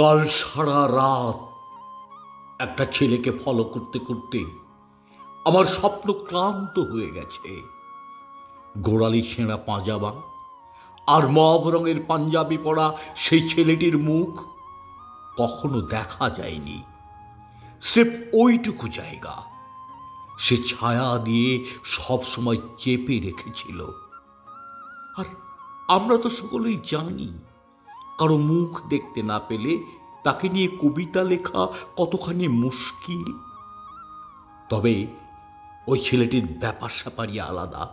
কাল সারা রাত একটা ছেলেকে ফলো করতে করতে আমার স্বপ্ন ক্লান্ত হয়ে গেছে। গোড়ালি ছেঁড়া পাজামা আর মব রঙের পাঞ্জাবি পরা সেই ছেলেটির মুখ কখনো দেখা যায়নি। স্রেফ ওইটুকু জায়গা সে ছায়া দিয়ে সবসময় চেপে রেখেছিল। আর আমরা তো সকলেই জানি, কারো মুখ দেখতে না পেলে তাকে নিয়ে কবিতা লেখা কতখানি মুশকিল। তবে ওই ছেলেটির ব্যাপার স্যাপারই আলাদা।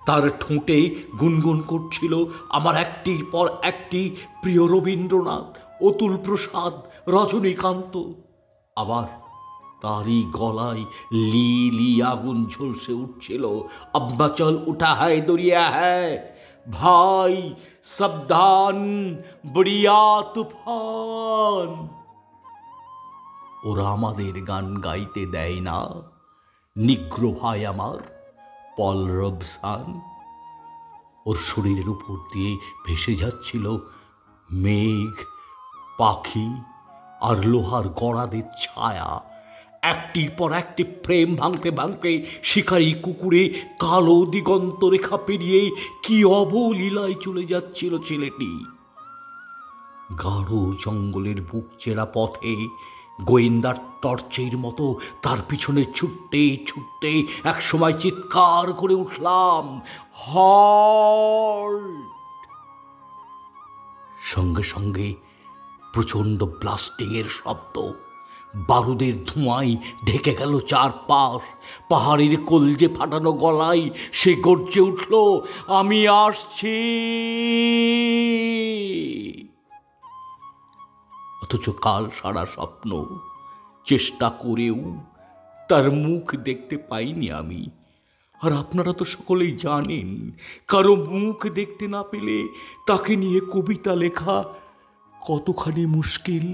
তার ঠোঁটে গুনগুন করছিল আমার একটির পর একটি প্রিয় রবীন্দ্রনাথ, অতুল প্রসাদ, রজনীকান্ত। আবার তারই গলায় লি লি আগুন ঝলসে উঠছিল, আব্বা চল উঠা হ্যায় দরিয়া হ্যায়, ভাই সাবধান বড়িয়া তুফান। ওরা আমাদের গান গাইতে দেয় না, নিগ্রো ভাই আমার পল রবসান। ওর শরীরের উপর দিয়ে ভেসে যাচ্ছিল মেঘ, পাখি আর লোহার গড়াদের ছায়া। একটির পর একটি প্রেম ভাঙতে ভাঙতে শিকারী কুকুরে কালো দিগন্ত রেখা পেরিয়ে কি অবলীলায় চলে যাচ্ছিল ছেলেটি। গাঢ় জঙ্গলের বুক চেরা পথে গোয়েন্দার টর্চের মতো তার পিছনে ছুটতে ছুটতে একসময় চিৎকার করে উঠলাম, হল্ট! সঙ্গে সঙ্গে প্রচণ্ড ব্লাস্টিংয়ের শব্দ, বারুদের ধোঁয়ায় ঢেকে গেল চারপাশ। পাহাড়ের কলজে ফাটানো গলায় সে গর্জে উঠল, আমি আসছি। অথচ কাল সারা স্বপ্ন চেষ্টা করেও তার মুখ দেখতে পাইনি আমি। আর আপনারা তো সকলেই জানেন, কারো মুখ দেখতে না পেলে তাকে নিয়ে কবিতা লেখা কতখানি মুশকিল।